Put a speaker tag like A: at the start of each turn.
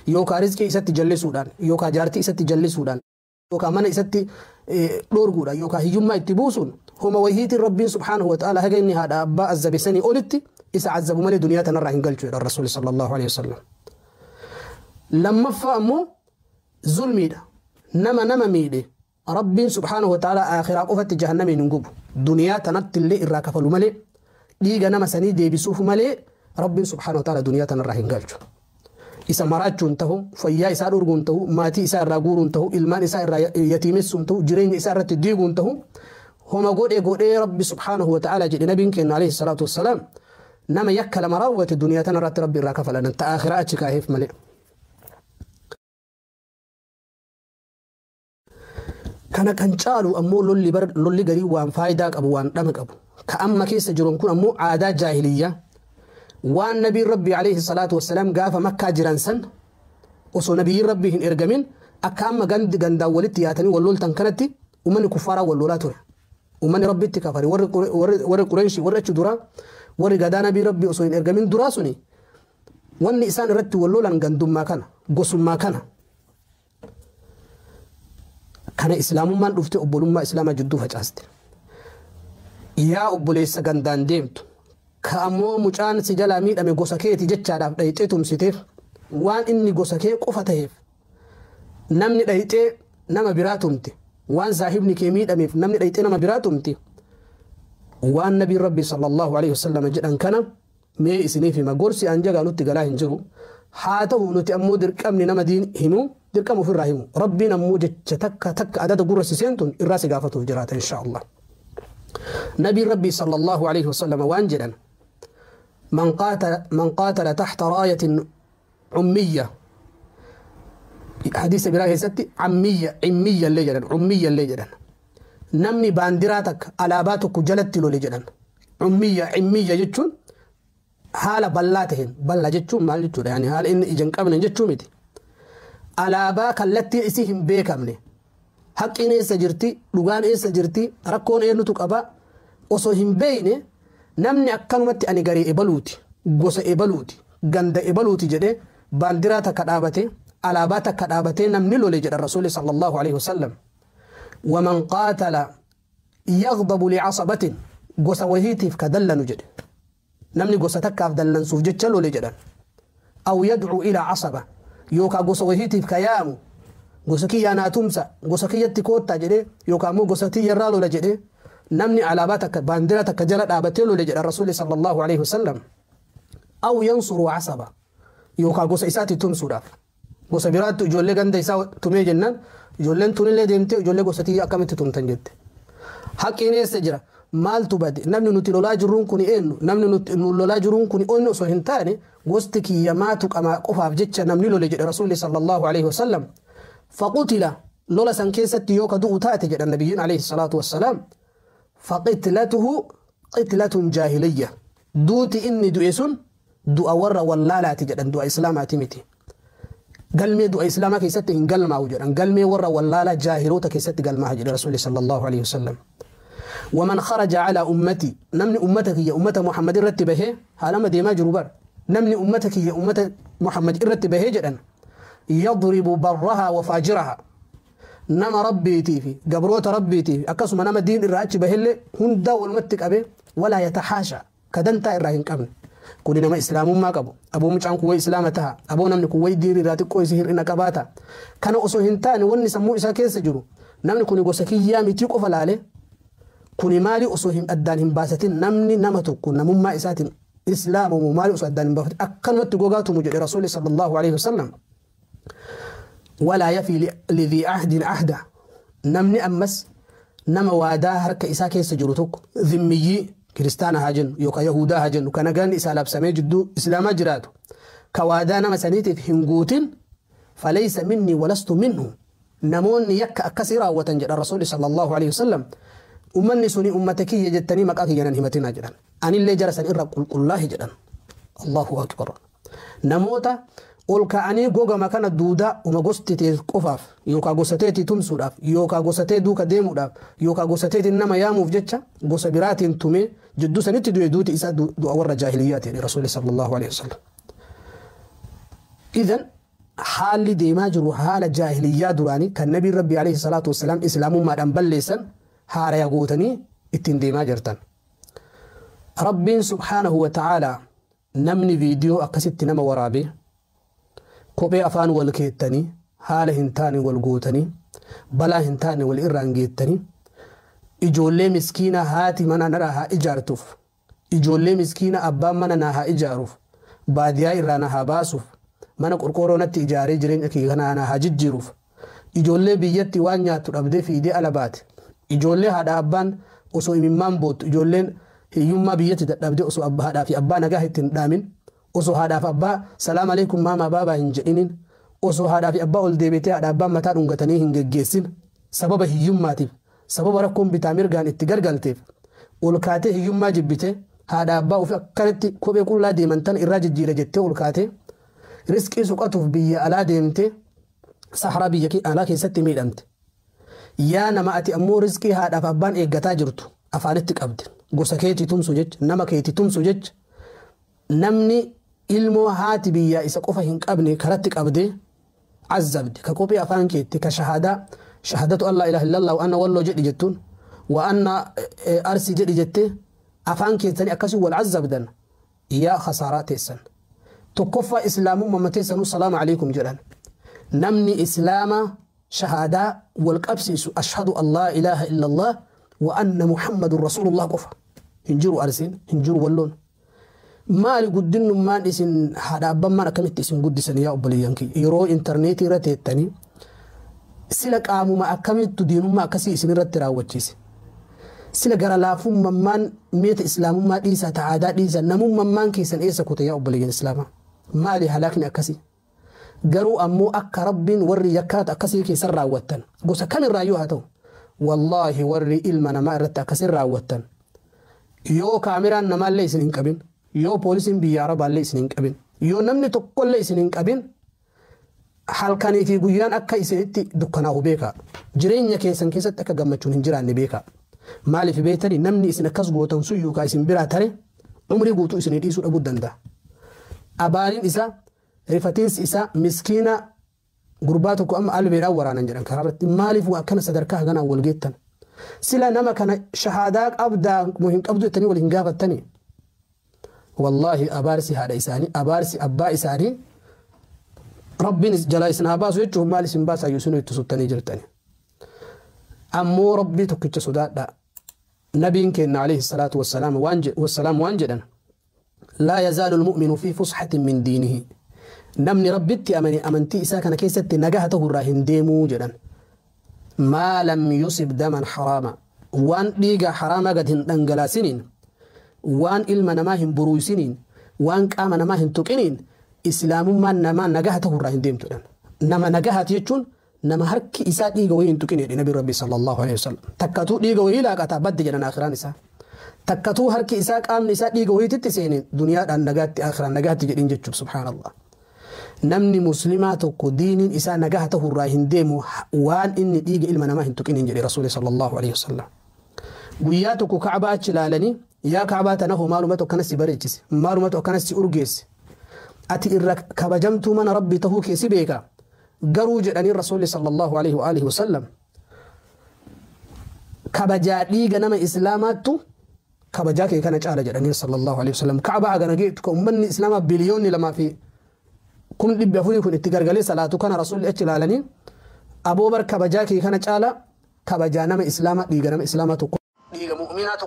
A: yookaan rizqii isatti jallisuudhaan yookaan jaartii isatti jallisuudhaan yookaan mana isatti dhoorguudhaan yookaan hiyyummaa itti buusuun homa wahiitiin rabbiin subhaanahu wa ta'ala haga inni haadha abbaa azzabisanii olitti isa azzabu malee duniyaa tanarraa hin galchu jedhan rasuuli sallallahu alaihi wasallam. Lammaffaa ammoo zulmiidha. Nama miidhe rabbiin subhaanahu wa ta'ala akhiraa qofatti jahannamiin hin gubu. Duniyaa tanatti illee irraa kafalu malee dhiiga nama sanii deebisuuf malee rabbiin subhaanahu wa ta'ala duniyaa tanarraa hin galchu. Isa maraachuun ta'u, fayyaa isaa dhorguun ta'u, maatii isaa irraa guuruun ta'u, ilmaan isaa irraa yatiimessuun ta'u, jireenya isaa irratti diiguun ta'u, homa godhee rabbi subhaanahu wa ta'ala jedhe nabiin keenya alayhi salaatu wassalaam nama yakka lama raawwate duniyaa tanarratti rabbi irraa kafalan ta'a akhiraa achi kaaheef malee. Kana kan caalu ammoo lolli garii waan faayidaa qabu waan dhama qabu. Ka amma keessa jiruun kun ammoo aadaa jaahiliyyaa. Waan nabiin rabbi alayhi salaatu wassalaam gaafa makkaa jiran san osoo nabiyyiin rabbii hin ergamin akka amma gandaan walitti yaatanii wal loltan kanatti ummanni kuffaaraa wal lolaa ture. Ummanni rabbitti kafare warri Quraysh warri achi duraa warri gadaa nabii rabbii osoo hin ergamin duraa suni wanni isaan irratti wal lolan gandummaa kana gosummaa kana. Kana islaamummaan dhufte obbolummaa islaamaa jidduu facaaste. Yaa obboleessa gandaan deemtu ka ammoo mucaan si jalaa miidhame gosa keeti jechaadhaaf dhayixee tumsiteef waan inni gosa kee qofa ta'eef namni dhayixee nama biraa tumte waan saahibni kee miidhameef namni dhayixee nama biraa tumte waan nabiin rabbii sallallahu alaihi wasallam jedhan kana mee isiniif hima gorsi an jagaa nutti galaa hin jiru haa ta'u nuti ammoo dirqamni nama diin himu dirqama ofirraa himu rabbiin ammoo jecha takka adada gurra siseentun irraa si gaafatuuf jiraata inshaallah. نبي ربي صلى الله عليه وسلم وانجلا من قاتل تحت راية عمية حديث براهي ستي عمية اللي جدا عمية اللي جدا نمني باندراتك علاباتك جلت له لجدا عمية جتشون حال بلاتهن بلا جتشون مال جتشون يعني حال إن إجن قبل جتشون ميتي علاباك التي إسيهم بيكمني حق إني سجرتي لغان إيه سجرتي ركون إيه نتوك أبا وصوهم بيني نمني أكنمت أني غري إبلوتي غوص إبلوتي غند إبلوتي جده باندراتا كدابتي علاباتا كدابتي نمني لولي جد الرسول صلى الله عليه وسلم ومن قاتل يغضب لعصبة غوص وهيتي فكدلن جده نمني غوص تكاف دلن سوف جد لولي جد أو يدعو إلى عصبة يوكا غوص وهيتي فكيامو غوسكي يانا تمسا غوسكي يتكوتا جدي يوكامو غوسكي يرالو لجدي نمني علاباتك باندرتك جلد ابتلو لجد الرسول صلى الله عليه وسلم او ينصر عصبا يوكا غوس اساتي تمسودا غوس بيرات جولي غند اسا تومي جنن جولن تونله ديمتي جولي غوستي اكمت تمتن جد حقيني سجرا مال تبد نمني نتلولا جرون كوني ان نمني نتلولا جرون كوني اون سو هنتاني غوستكي يماتو كما قفاف جچ نمني لو لجد الرسول صلى الله عليه وسلم فقتل لولا سنكيست يوكا دو تاتي جد النبي عليه الصلاة والسلام فقتلته قتلة جاهلية دوتي إني دوئسون دو أورا ولا لا تجد دو إسلام أتمتي قلمي دو إسلام كيست إن قلما وجد قلمي ورا ولا لا جاهلوتا كيست قلما هجد رسول صلى الله عليه وسلم ومن خرج على أمتي نمني أمتك يا أمة محمد رتبه هذا ما دي ما جروبر نمني أمتك يا أمة محمد رتبه جدا يضرب برها وفاجرها نما ربيتي في قبروت ربيتي أكسم نما دين الرأتش بهله هندا والمتك أبي ولا يتحاشى كدنتا الرهين قبل كل نما إسلام ما قبو أبو مجان كوي إسلامتها أبو نمني كوي دين الرأتك كوي سهر إنك باتا كانوا أصوهنتان وني سمو إسا كيس جرو نمني كوني قوسكي يامي تيوك أفلالي كوني مالي أصوهم أدانهم باساتين نمني نمتو كنا مما إساتين إسلام ومالي أصوه أدانهم باساتين أكن واتقوغاتو مجد رسول صلى الله عليه وسلم ولا يفي لذي عهد عهدا نمني أمس نما وادا هرك إسا كيس جروتك ذمي كريستانا هاجن يوكا يهودا هاجن وكان قال إسا لابسامي جدو إسلاما جراتو كوادا نما سنيتي في هنقوتين فليس مني ولست منه نمون يك أكسرا وتنجد الرسول صلى الله عليه وسلم أمني سني أمتكي يجتني مكاكي ينهمتنا جدا أن اللي جرسا إرى قل الله جدا الله أكبر نموتا ol ka'anii goga makana duudaa uma gostitee qofaaf yookaan gosateetii tumsuudhaaf yookaan gosatee duuka deemuudhaaf yookaan gosateetiin nama yaamuuf jecha gosa biraatiin tumee jidduu sanitti du'e duuti isaa du'a warra jaahiliyyaati rasuulli sallallahu alaihi wasallam. Idan حال ديما جرو حال جاهلية دراني كان نبي ربي عليه الصلاة والسلام إسلام ما دام بلسن حار يقوتني اتن ديما جرتن رب سبحانه وتعالى نمني فيديو أقسط نما ورابي كوبي أفان والكيتني حال هنتاني والقوتني بلا هنتاني والإرانجيتني إجولي مسكينة هاتي منا نراها إجارتوف إجولي مسكينة أبا منا ناها إجاروف باديا إرانها باسوف mana qorqooroonatti ijaaree jireenya kee kana haa jijjiiruuf ijoollee biyyatti waan nyaatu dhabdee fiidee ala baate ijoollee haadha abbaan osoo imimmaan bootu ijoolleen hiyyummaa biyyatti dadhabdee osoo haadhaa fi abbaa nagaa ittiin dhaamin osoo haadhaa fi abbaa salaam aleikum maama baabaa hin jedhinin osoo haadhaa fi abbaa ol deebitee haadha abbaan mataa dhungatanii hin geggeessin sababa hiyyummaatiif sababa rakkoon bitaa mirgaan itti gargalteef ol kaatee hiyyummaa jibbite haadha abbaa ofii akkanatti kophee qullaa deemantan irraa jijjiira jettee ol kaatee رزقي سقطوا بيا على ديمتي صحراء بيا كي على كيستي ميدمت يا نما أتي أمو رزقي هذا فبان إيجاتا جرتو أفانتك أبد قوسكيتي تمسجج نما كيتي تمسجج نمني ilmoo haati biyyaa isa qofa hin qabne karatti qabde azabde ka kopii afaan keetti ka shahadatu alla ilaha illallah wa anna wallo jedhi jettun wa anna arsi jedhi jette afaan keessani akkasi wal azabdan yaa khasaraa teessan tokkoffaa islaamummaa mateessanu salaamu alaykum jedhan namni islaama shahadaa wal qabsiisu ashhadu an laa ilaha illallah wa anna muhammadun rasulullah qofa hinjiru arsiin hinjiru walloon maali guddinummaan isin hadhaabammaan akkamitti isin guddisan yaa obboleeyyanki yeroo intarneetii irra teettanii sila qaamuma akkamittu diinummaa akkasii isin irratti raawwachiise sila gara laafummaan meeta islaamummaa dhiisa ta'aadaa dhiisa namummaan keessan eessa kute yaa obboleeyyan islaamaa maali halaakni akkasii garuu ammoo akka rabbiin warri yakkaat akkasii keessan raawwattan gosa kan irraa yoo haa ta'u wallaahi warri ilma namaa irratti akkasii raawwattan yoo kaameraan namaallee isin hin qabin yoo poolisiin biyya arabaallee isin hin qabin yoo namni tokkollee isin hin qabin halkanii fi guyyaan akka isinitti dukkanaa'u beeka jireenya keessan keessatti akka gammachuun hin jiraanne beeka maaliif beetani namni isin akkas gootan sun yookaan isin biraa tare umrii guutuu isin dhiisuu dhabuu danda'a abaaliin isaa rifatiinsi isaa miskiina gurbaa tokko amma albeedhaan waraanan jedhan karaa irratti maaliif waa akkana sadarkaa haganaan wal geettan sila nama kana shahaadaa qabdaa hin qabdu jettanii wal hin gaafattanii والله أبارسي هذا إساني أبارسي أبا إساني ربنا جل إسنا أباس ويجهم مال سنباس أيوسنو يتسوتني جرتني أمو ربي تكتش صداء نبي كان عليه الصلاة والسلام وانجدا لا يزال المؤمن في فصحة من دينه نمني ربتي أمنتي إساكنا كيست نجاهته الراهن ديمو جدا ما لم يصب دما حراما وان ليغا حراما قد هندنقلا سنين وان إلما نماهم بروسينين وان قام نماهم تقنين إسلام ما نما نجاهته الرحيم ديمتو نما نجاهت يجون نما هرك إساء إيجوين تقنين نبي ربي صلى الله عليه وسلم تكتو إيجوين لا كتابد جنا آخران إساء تكتو هرك إساء قام إساء إيجوين تتسينين دنيا أن نجات آخران نجات جدين جتشوف سبحان الله نمني مسلمات ودين إساء نجاهته الرحيم ديمو وان إني إيج إلما نماهم تقنين جري رسول صلى الله عليه وسلم وياتك كعبات شلالني يا كعبات أنه معلومات كنس بريجس معلومات كنس أرجس أتي إرك كبجمت من ربي تهوك سبيكا جروج أن الرسول صلى الله عليه وآله وسلم كبجاء لي جنم إسلامات كبجاك كان جعل جدني صلى الله عليه وسلم كعبة أنا جيت كمن إسلام بليون لما في كم لب يفوي كن اتجار جلي صلاة كان رسول أجلالني أبو بكر كبجاك كان جعل كبجاء نم إسلام لي جنم إسلامات لي مؤمنات